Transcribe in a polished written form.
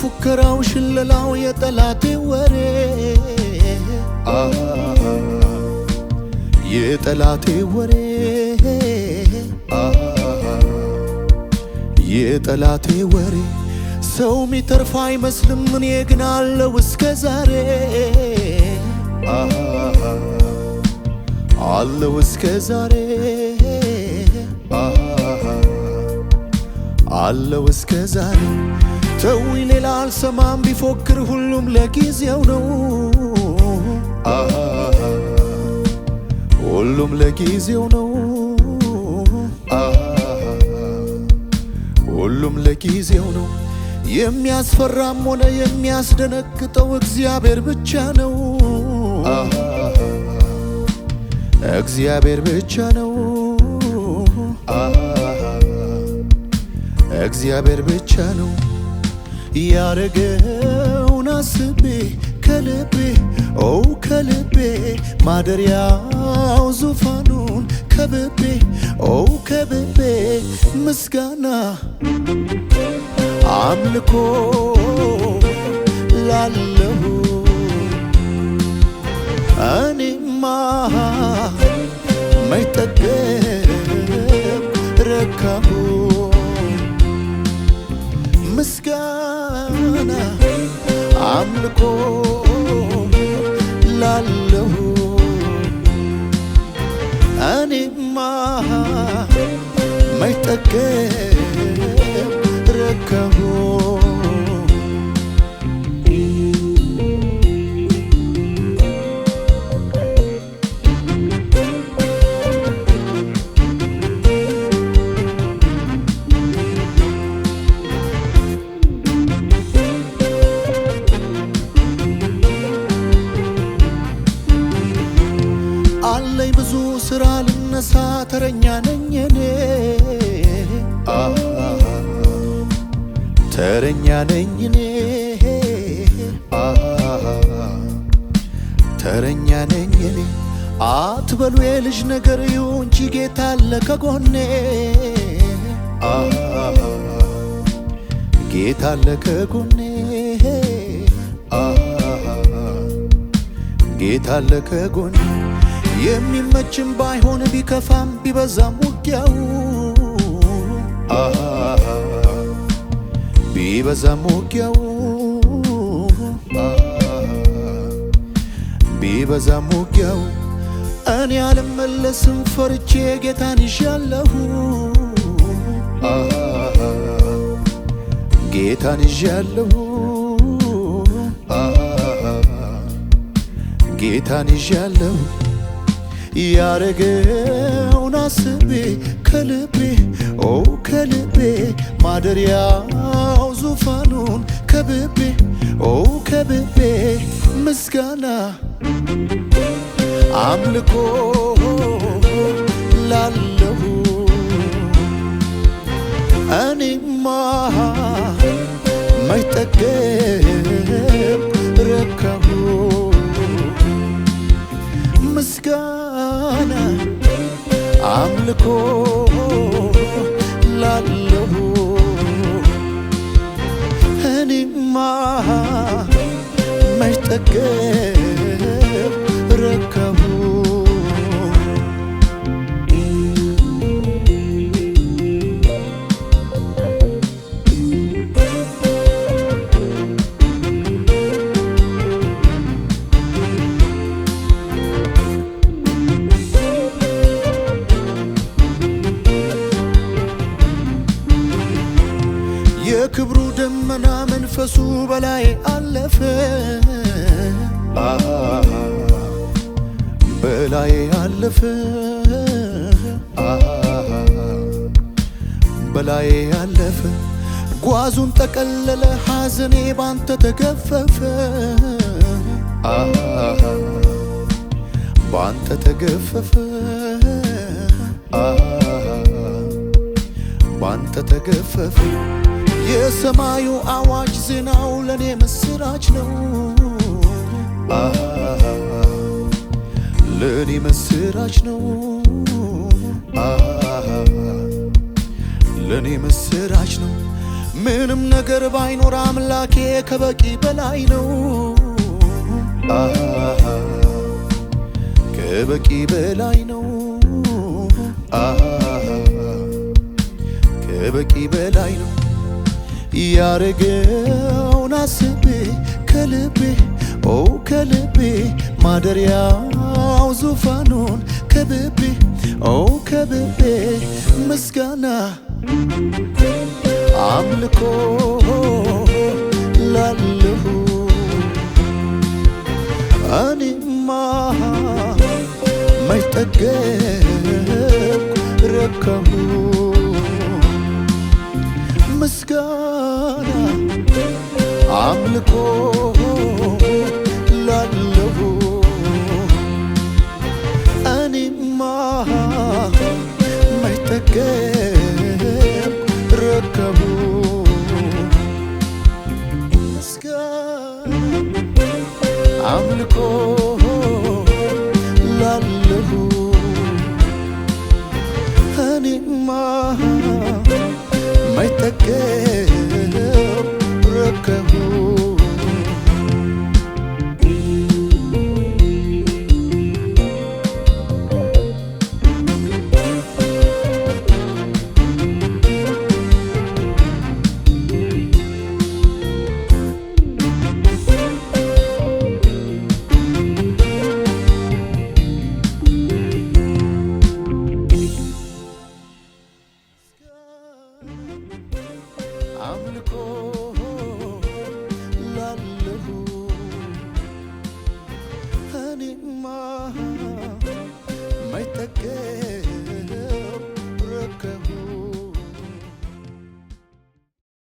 ፉከራው ሽለላው የጠላቴ ወሬ የጠላቴ ወሬ የጠላቴ ወሬ ሰው ሚተርፍ አይመስልም እኔ ግን አለው እስከ ዛሬ አለው እስከ ዛሬ አለው እስከ ዛሬ ተውኝ ሌላ አልሰማም ቢፎክር ሁሉም ለጊዜው ነው ሁሉም ለጊዜው ነው ሁሉም ለጊዜው ነው የሚያስፈራም ሆነ የሚያስደነግጠው እግዚአብሔር ብቻ ነው እግዚአብሔር ብቻ ነው እግዚአብሔር ብቻ ነው ያረገውን አስቤ ከልቤ ከልቤ ማደሪያው ዙፋኑን ከብቤ ከብቤ ምስጋና አምልኮ ላለሁ እኔማ መይጠገብ ረካሁ ምስጋና አምልኮ ላለሁ እኔማ መይጠገብ ረካሁ አለኝ ብዙ ስራ ልነሳ ተረኛ ነኝ እኔ ተረኛ ነኝ እኔ ተረኛ ነኝ እኔ አትበሉ የልጅ ነገር ይሁን እንጂ ጌታ አለ ከጎኔ ጌታ አለ ከጎኔ ጌታ አለ ከጎኔ የሚመችም ባይሆን ቢከፋም ቢበዛም ውጊያው ቢበዛም ውጊያው ቢበዛም ውጊያው እኔ አልመለስም ፈርቼ ጌታን ይዣለሁ ጌታን ይዣለሁ ጌታን ይዣለሁ ያረገውን አስቤ ከልቤ ከልቤ ማደሪያው ዙፋኑን ከብቤ ከብቤ ምስጋና አምልኮ ላለሁ እኔማ መይጠገብ ረካሁ ምስጋና አምልኮ ላለሁ እኔማ መይጠገብ ረካሁ የክብሩ ደመና መንፈሱ በላይ አለፈ በላይ አለፈ በላይ አለፈ ጓዙን ጠቀለለ ሐዘኔ ባንተ ተገፈፈ ባንተ ተገፈፈ ባንተ ተገፈፈ የሰማዩ አዋጅ ዜናው ለኔ ምስራች ነው ለኔ ምስራች ነው ለኔ ምስራች ነው ምንም ነገር ባይኖር አምላኬ ከበቂ በላይ ነው። ከበቂ በላይ ነው። ከበቂ በላይ ነው። ያረገውን አስቤ ከልቤ ከልቤ ማደሪያው ዙፋኑን ከብቤ ከብቤ ምስጋና አምልኮ ላለሁ እኔማ መች ጠገብኩ ረካሁ ምስጋና አምልኮ ላለሁ እኔማ መች ጠገብኩ ረካሁ ምስጋና አምልኮ ላለሁ እኔማ መች ጠገብኩ ረካሁ አምልኮ ላለሁ እኔማ መች ጠገብኩ